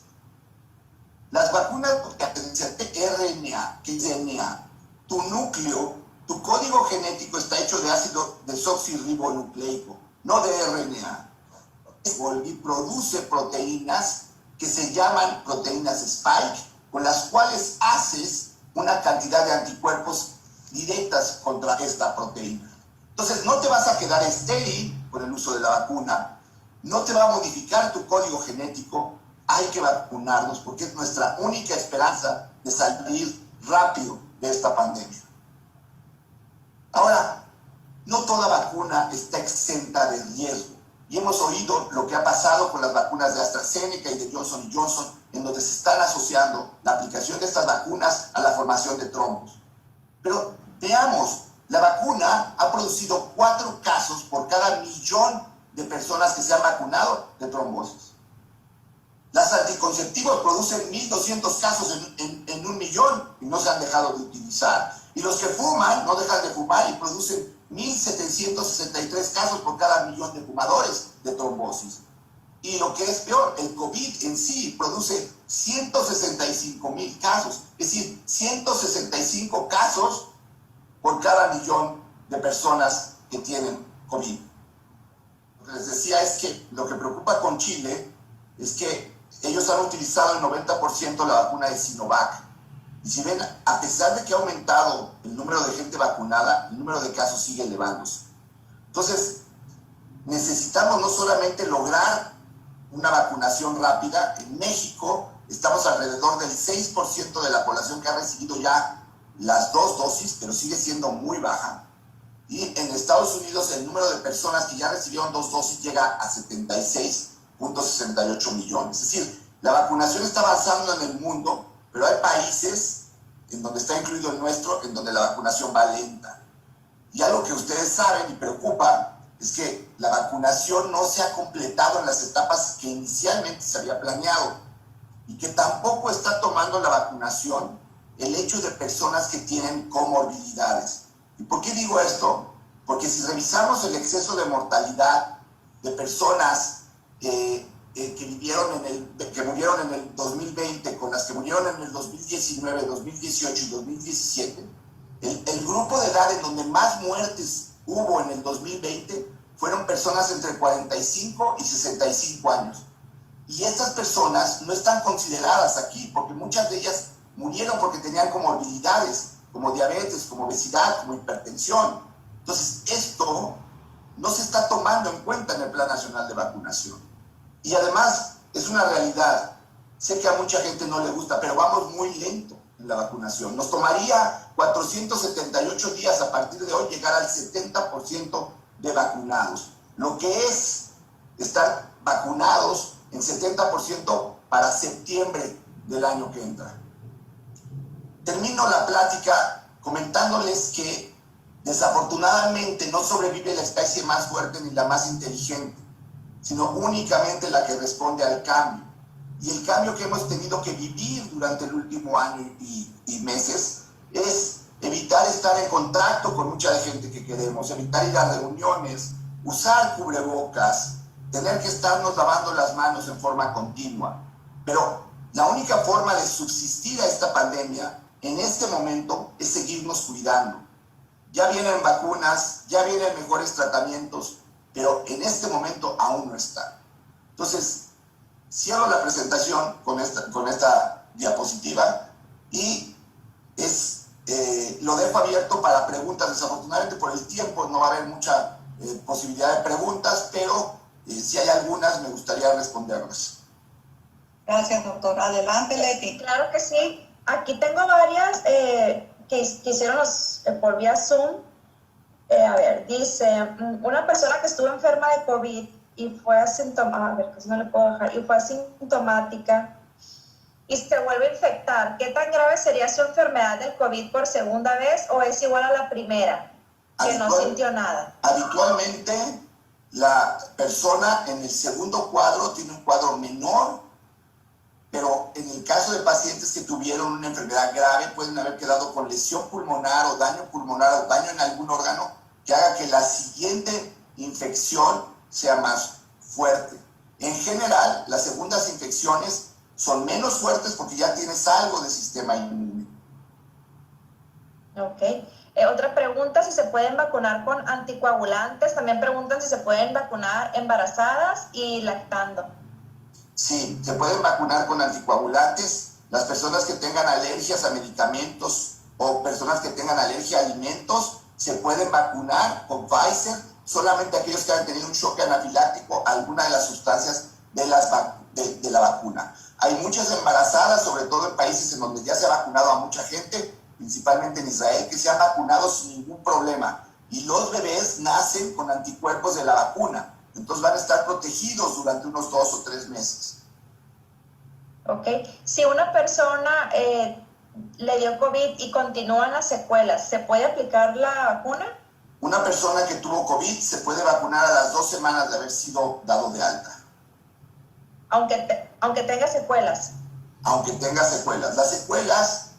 Las vacunas de RNA, que es DNA, tu núcleo, tu código genético está hecho de ácido desoxirribonucleico, no de RNA. Y produce proteínas que se llaman proteínas spike, con las cuales haces una cantidad de anticuerpos directas contra esta proteína. Entonces no te vas a quedar estéril por el uso de la vacuna, no te va a modificar tu código genético. Hay que vacunarnos porque es nuestra única esperanza de salir rápido de esta pandemia. Ahora, no toda vacuna está exenta de riesgo. Y hemos oído lo que ha pasado con las vacunas de AstraZeneca y de Johnson & Johnson, en donde se están asociando la aplicación de estas vacunas a la formación de trombos. Pero veamos, la vacuna ha producido 4 casos por cada millón de personas que se han vacunado de trombosis. Las anticonceptivos producen 1.200 casos en 1 millón y no se han dejado de utilizar. Y los que fuman no dejan de fumar y producen 1.763 casos por cada millón de fumadores de trombosis. Y lo que es peor, el COVID en sí produce 165,000 casos, es decir, 165 casos por cada millón de personas que tienen COVID. Lo que les decía es que lo que preocupa con Chile es que ellos han utilizado el 90% la vacuna de Sinovac. Y si ven, a pesar de que ha aumentado el número de gente vacunada, el número de casos sigue elevándose. Entonces, necesitamos no solamente lograr una vacunación rápida. En México estamos alrededor del 6% de la población que ha recibido ya las 2 dosis, pero sigue siendo muy baja. Y en Estados Unidos el número de personas que ya recibieron 2 dosis llega a 76.68 millones. Es decir, la vacunación está avanzando en el mundo, pero hay países, en donde está incluido el nuestro, en donde la vacunación va lenta. Y algo que ustedes saben y preocupa es que la vacunación no se ha completado en las etapas que inicialmente se había planeado y que tampoco está tomando la vacunación el hecho de personas que tienen comorbilidades. ¿Y por qué digo esto? Porque si revisamos el exceso de mortalidad de personas que murieron en el 2020 con las que murieron en el 2019, 2018 y 2017, el grupo de edad en donde más muertes hubo en el 2020 fueron personas entre 45 y 65 años. Y estas personas no están consideradas aquí porque muchas de ellas murieron porque tenían comorbilidades, como diabetes, como obesidad, como hipertensión. Entonces, esto no se está tomando en cuenta en el Plan Nacional de Vacunación. Y además, es una realidad. Sé que a mucha gente no le gusta, pero vamos muy lento en la vacunación. Nos tomaría 478 días a partir de hoy llegar al 70% de vacunados, lo que es estar vacunados en 70% para septiembre del año que entra. Termino la plática comentándoles que desafortunadamente no sobrevive la especie más fuerte ni la más inteligente, sino únicamente la que responde al cambio. Y el cambio que hemos tenido que vivir durante el último año y meses es evitar estar en contacto con mucha gente que queremos, evitar ir a reuniones, usar cubrebocas, tener que estarnos lavando las manos en forma continua. Pero la única forma de subsistir a esta pandemia en este momento es seguirnos cuidando. Ya vienen vacunas, ya vienen mejores tratamientos, pero en este momento aún no están. Entonces, cierro la presentación con esta diapositiva y lo dejo abierto para preguntas. Desafortunadamente por el tiempo no va a haber mucha posibilidad de preguntas, pero si hay algunas me gustaría responderlas. Gracias, doctor. Adelante, Leti. Claro que sí. Aquí tengo varias que hicieron por vía Zoom. A ver, dice, una persona que estuvo enferma de COVID y fue asintomática y se vuelve a infectar, ¿qué tan grave sería su enfermedad del COVID por segunda vez o es igual a la primera, que no sintió nada? Habitualmente, la persona en el segundo cuadro tiene un cuadro menor, pero en el caso de pacientes que tuvieron una enfermedad grave, pueden haber quedado con lesión pulmonar o daño en algún órgano que haga que la siguiente infección sea más fuerte. En general, las segundas infecciones son menos fuertes porque ya tienes algo de sistema inmune. Ok. Otra pregunta, si se pueden vacunar con anticoagulantes. También preguntan si se pueden vacunar embarazadas y lactando. Sí, se pueden vacunar con anticoagulantes. Las personas que tengan alergias a medicamentos o personas que tengan alergia a alimentos se pueden vacunar con Pfizer. Solamente aquellos que hayan tenido un shock anafiláctico a alguna de las sustancias de la vacuna. Hay muchas embarazadas, sobre todo en países en donde ya se ha vacunado a mucha gente, principalmente en Israel, que se han vacunado sin ningún problema. Y los bebés nacen con anticuerpos de la vacuna. Entonces van a estar protegidos durante unos 2 o 3 meses. Ok. Si una persona le dio COVID y continúan las secuelas, ¿se puede aplicar la vacuna? Una persona que tuvo COVID se puede vacunar a las 2 semanas de haber sido dado de alta. Aunque tenga secuelas. Aunque tenga secuelas. Las secuelas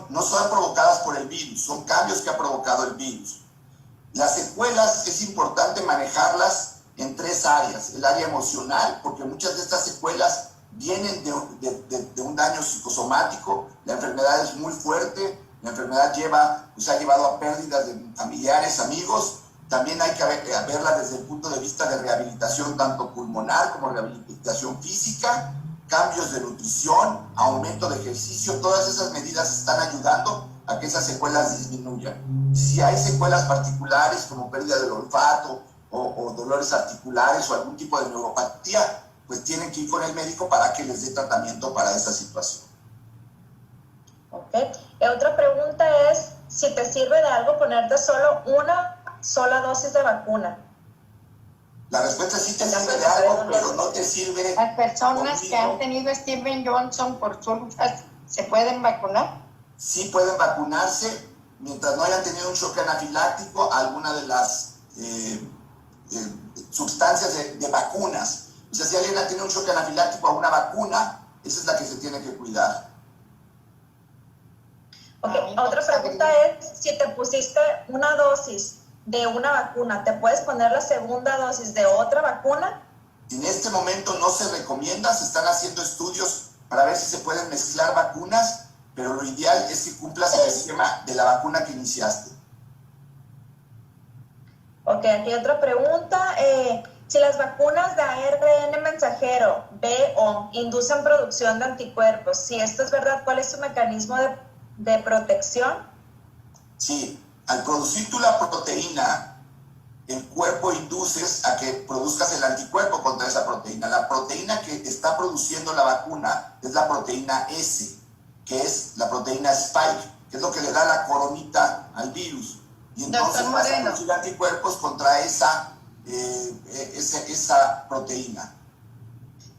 no son provocadas por el virus, son cambios que ha provocado el virus. Las secuelas es importante manejarlas en 3 áreas. El área emocional, porque muchas de estas secuelas vienen de un daño psicosomático. La enfermedad es muy fuerte, la enfermedad ha llevado a pérdidas de familiares, amigos. También hay que verla desde el punto de vista de rehabilitación, tanto pulmonar como rehabilitación física, cambios de nutrición, aumento de ejercicio. Todas esas medidas están ayudando a que esas secuelas disminuyan. Si hay secuelas particulares como pérdida del olfato o dolores articulares o algún tipo de neuropatía, pues tienen que ir con el médico para que les dé tratamiento para esa situación. Ok. Otra pregunta es, si te sirve de algo ponerte solo una sola dosis de vacuna. La respuesta es sí te sirve de algo, pero no te sirve. Las personas que han tenido Steven Johnson por sulfas, ¿se pueden vacunar? Sí pueden vacunarse mientras no hayan tenido un shock anafiláctico a alguna de las sustancias de vacunas. O sea, si alguien ha tenido un shock anafiláctico a una vacuna, esa es la que se tiene que cuidar. Ok, otra pregunta es, si te pusiste una dosis de una vacuna, ¿te puedes poner la segunda dosis de otra vacuna? En este momento no se recomienda, se están haciendo estudios para ver si se pueden mezclar vacunas, pero lo ideal es que cumplas el esquema de la vacuna que iniciaste. Ok, aquí otra pregunta. Si las vacunas de ARN mensajero B-O inducen producción de anticuerpos, si esto es verdad, ¿cuál es su mecanismo de protección? Sí, al producir tú la proteína, el cuerpo induces a que produzcas el anticuerpo contra esa proteína. La proteína que está produciendo la vacuna es la proteína S, que es la proteína Spike. que es lo que le da la coronita al virus. Y entonces vas a producir anticuerpos contra esa proteína.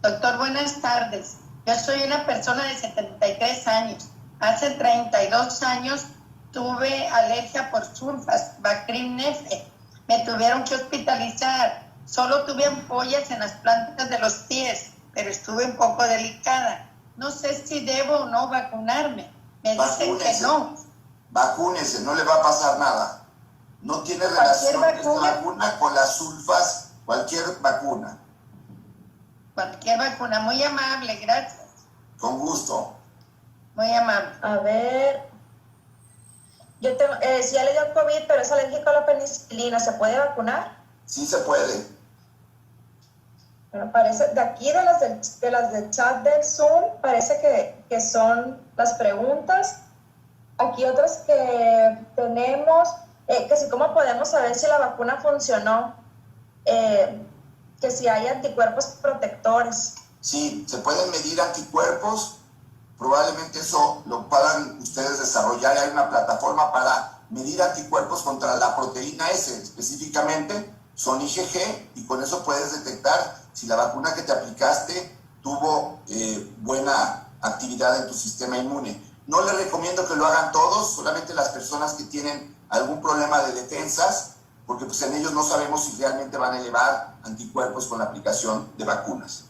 Doctor, buenas tardes. Yo soy una persona de 73 años. Hace 32 años tuve alergia por sulfas, Bactrim nefe. Me tuvieron que hospitalizar. Solo tuve ampollas en las plantas de los pies, pero estuve un poco delicada. No sé si debo o no vacunarme. Me dicen que no. Vacúnese, no le va a pasar nada. No tiene relación esta vacuna con las sulfas, cualquier vacuna. Cualquier vacuna, muy amable, gracias. Con gusto. Muy amable. A ver, yo tengo, si ya le dio COVID, pero es alérgico a la penicilina, ¿se puede vacunar? Sí se puede. Bueno, parece, de aquí de las del chat del Zoom, parece que son las preguntas. Aquí otras que tenemos, que si cómo podemos saber si la vacuna funcionó, que si hay anticuerpos protectores. Sí, se pueden medir anticuerpos, probablemente eso lo puedan ustedes desarrollar. Hay una plataforma para medir anticuerpos contra la proteína S, específicamente son IgG, y con eso puedes detectar si la vacuna que te aplicaste tuvo buena actividad en tu sistema inmune. No les recomiendo que lo hagan todos, solamente las personas que tienen algún problema de defensas, porque pues en ellos no sabemos si realmente van a elevar anticuerpos con la aplicación de vacunas.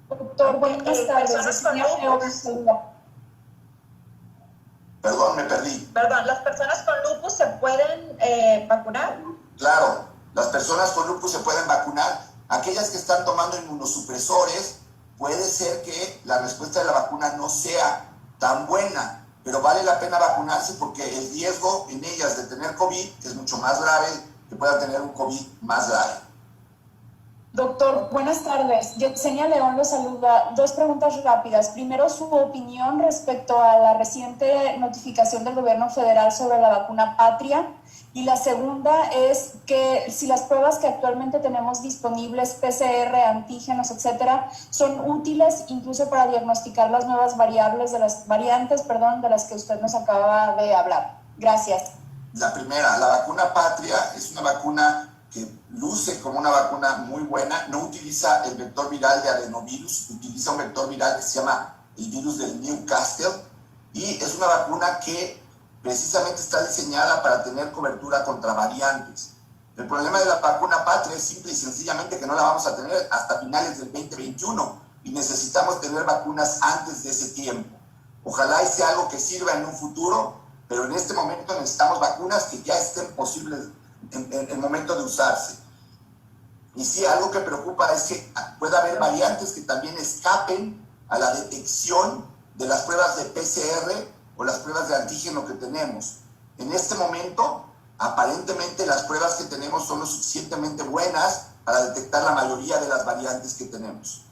Doctor, buenas tardes. Personas con lupus. Perdón, me perdí. Perdón, ¿las personas con lupus se pueden vacunar? Claro, las personas con lupus se pueden vacunar. Aquellas que están tomando inmunosupresores, puede ser que la respuesta de la vacuna no sea tan buena, pero vale la pena vacunarse porque el riesgo en ellas de tener COVID es mucho más grave, que puedan tener un COVID más grave. Doctor, buenas tardes. Yesenia León lo saluda. 2 preguntas rápidas. Primero, su opinión respecto a la reciente notificación del gobierno federal sobre la vacuna Patria. Y la segunda es que si las pruebas que actualmente tenemos disponibles, PCR, antígenos, etcétera, son útiles incluso para diagnosticar las nuevas variables de las variantes, de las que usted nos acaba de hablar. Gracias. La primera, la vacuna Patria es una vacuna que luce como una vacuna muy buena, no utiliza el vector viral de adenovirus, utiliza un vector viral que se llama el virus del Newcastle, y es una vacuna que precisamente está diseñada para tener cobertura contra variantes. El problema de la vacuna Patria es simple y sencillamente que no la vamos a tener hasta finales del 2021 y necesitamos tener vacunas antes de ese tiempo. Ojalá y sea algo que sirva en un futuro, pero en este momento necesitamos vacunas que ya estén posibles en el momento de usarse. Y sí, algo que preocupa es que puede haber variantes que también escapen a la detección de las pruebas de PCR o las pruebas de antígeno que tenemos. En este momento, aparentemente las pruebas que tenemos son lo suficientemente buenas para detectar la mayoría de las variantes que tenemos.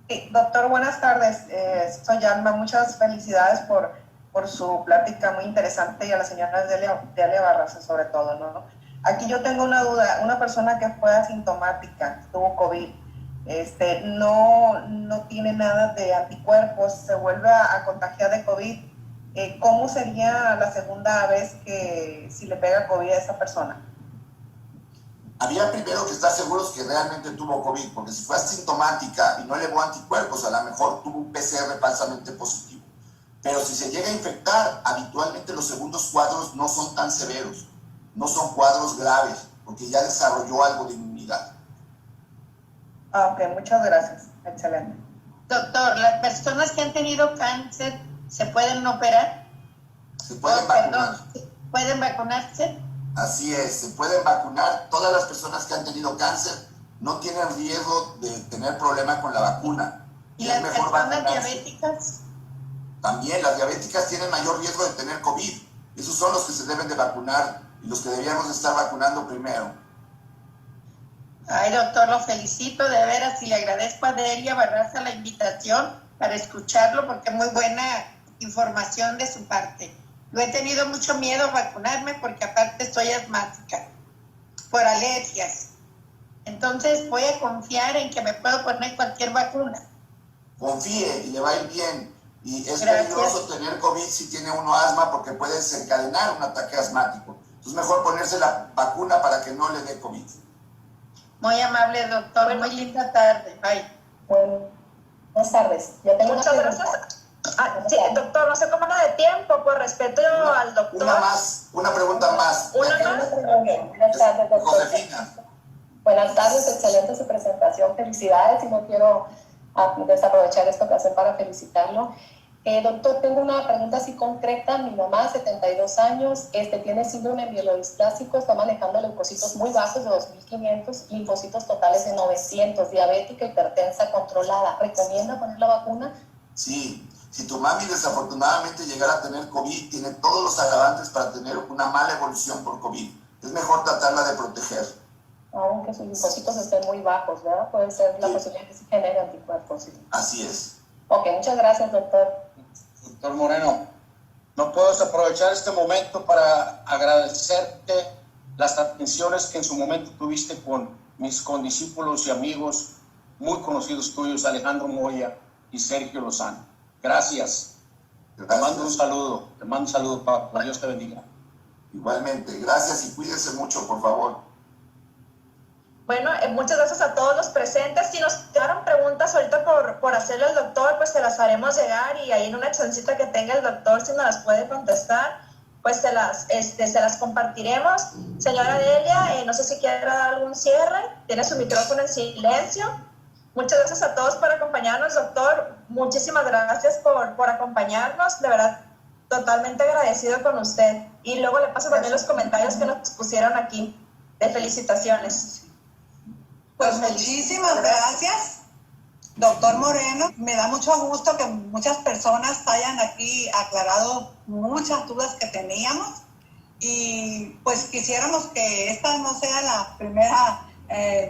Sí, doctor, buenas tardes. Soy Alma. Muchas felicidades por su plática muy interesante, y a la señora Delia Barraza sobre todo, ¿no? Aquí yo tengo una duda. Una persona que fue asintomática, tuvo COVID, no tiene nada de anticuerpos, se vuelve a contagiar de COVID. ¿Cómo sería la segunda vez que si le pega COVID a esa persona? Había primero que estar seguros que realmente tuvo COVID, porque si fue asintomática y no elevó anticuerpos, a lo mejor tuvo un PCR falsamente positivo. Pero si se llega a infectar, habitualmente los segundos cuadros no son tan severos, no son cuadros graves, porque ya desarrolló algo de inmunidad. Ok, muchas gracias. Excelente. Doctor, ¿las personas que han tenido cáncer se pueden operar? Se pueden vacunar. ¿Pueden vacunarse? Así es, se pueden vacunar. Todas las personas que han tenido cáncer no tienen riesgo de tener problema con la vacuna. ¿Y las personas diabéticas? También las diabéticas tienen mayor riesgo de tener COVID. Esos son los que se deben de vacunar y los que deberíamos estar vacunando primero. Ay, doctor, lo felicito de veras y le agradezco a Delia Barraza la invitación para escucharlo porque es muy buena información de su parte. Yo he tenido mucho miedo a vacunarme porque aparte soy asmática por alergias. Entonces voy a confiar en que me puedo poner cualquier vacuna. Confíe y le va a ir bien. Y es peligroso tener COVID si tiene uno asma porque puede desencadenar un ataque asmático. Entonces mejor ponerse la vacuna para que no le dé COVID. Muy amable, doctor. Muy linda tarde. Bye. Buenas tardes. Ya tengo Muchas gracias. Sí, doctor, no sé cómo anda de tiempo, por respeto al doctor. Una pregunta más. ¿Una más? Buenas tardes, doctor. Josefina. Buenas tardes, excelente su presentación, felicidades y no quiero desaprovechar esta ocasión para felicitarlo. Doctor, tengo una pregunta así concreta. Mi mamá, 72 años, tiene síndrome mielodisplásico, está manejando leucocitos muy bajos de 2.500, linfocitos totales de 900, diabética, hipertensa, controlada. ¿Recomienda poner la vacuna? Sí, si tu mami desafortunadamente llegara a tener COVID, tiene todos los agravantes para tener una mala evolución por COVID. Es mejor tratarla de proteger. Aunque sus linfocitos estén muy bajos, ¿verdad? Puede ser la posibilidad que se genere anticuerpos. Así es. Ok, muchas gracias, doctor. Doctor Moreno, no puedo desaprovechar este momento para agradecerte las atenciones que en su momento tuviste con mis condiscípulos y amigos muy conocidos tuyos, Alejandro Moya y Sergio Lozano. Gracias. Te mando un saludo, papá. Dios te bendiga. Igualmente, gracias y cuídense mucho, por favor. Bueno, muchas gracias a todos los presentes. Si nos quedaron preguntas ahorita por hacerle al doctor, pues se las haremos llegar y ahí en una chancita que tenga el doctor, si nos las puede contestar, pues se las compartiremos. Señora Delia, no sé si quiere dar algún cierre, tiene su micrófono en silencio. Muchas gracias a todos por acompañarnos, doctor. Muchísimas gracias por acompañarnos, de verdad, totalmente agradecido con usted. Y luego le paso también los comentarios que nos pusieron aquí de felicitaciones. Pues muchísimas gracias, doctor Moreno. Me da mucho gusto que muchas personas hayan aquí aclarado muchas dudas que teníamos y pues quisiéramos que esta no sea la primera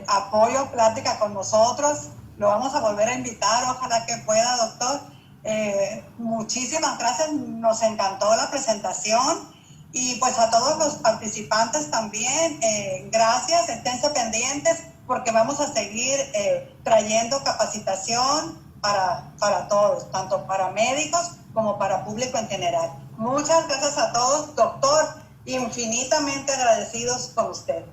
apoyo, plática con nosotros. Lo vamos a volver a invitar, ojalá que pueda, doctor. Muchísimas gracias, nos encantó la presentación. Y pues a todos los participantes también, gracias, esténse pendientes porque vamos a seguir trayendo capacitación para todos, tanto para médicos como para público en general. Muchas gracias a todos, doctor, infinitamente agradecidos con usted.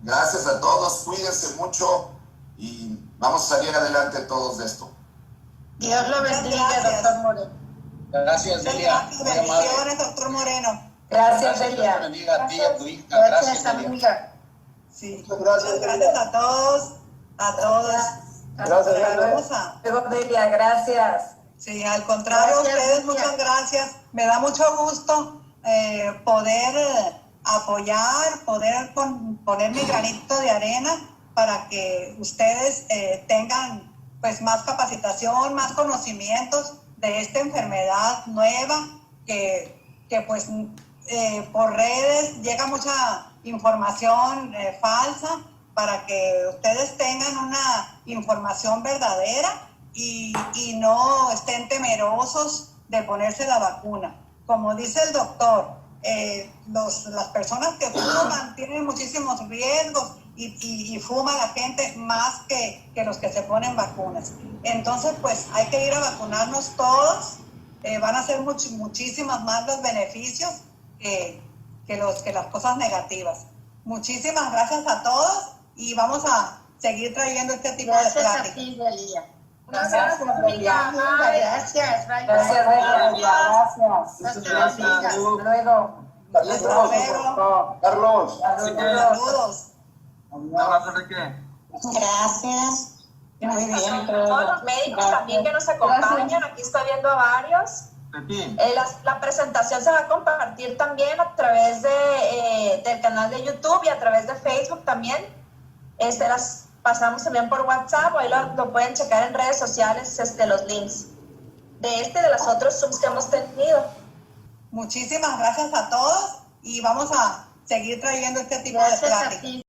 Gracias a todos, cuídense mucho y vamos a salir adelante todos de esto. Dios lo bendiga, doctor Moreno. Gracias, Delia. Bendiciones, doctor Moreno. Gracias, Delia. Dios te bendiga a ti y a tu hija. Gracias, Delia. amiga. Sí, muchas gracias a todos, a todas. Gracias, Delia, gracias. Sí, al contrario, Gracias, ustedes, Delia. muchas gracias. Me da mucho gusto poder apoyar, poder poner mi granito de arena para que ustedes tengan pues más capacitación, más conocimientos de esta enfermedad nueva que pues por redes llega mucha información falsa para que ustedes tengan una información verdadera y no estén temerosos de ponerse la vacuna. Como dice el doctor, las personas que fuman tienen muchísimos riesgos y fuma la gente más que los que se ponen vacunas. Entonces, pues hay que ir a vacunarnos todos. Van a ser muchísimos más los beneficios que las cosas negativas. Muchísimas gracias a todos y vamos a seguir trayendo este tipo de pláticas. Gracias a ti, Delia. Gracias, Delia. Gracias, bye. Gracias, Delia. Gracias. Gracias. Hasta luego. Hasta luego. Carlos. Saludos. Un abrazo, Enrique. Gracias. Muy bien. Todos los médicos también que nos acompañan, aquí está viendo a varios. La presentación se va a compartir también a través del canal de YouTube y a través de Facebook también. Las pasamos también por WhatsApp, ahí lo pueden checar en redes sociales, los links de de los otros Zooms que hemos tenido. Muchísimas gracias a todos y vamos a seguir trayendo este tipo de pláticas.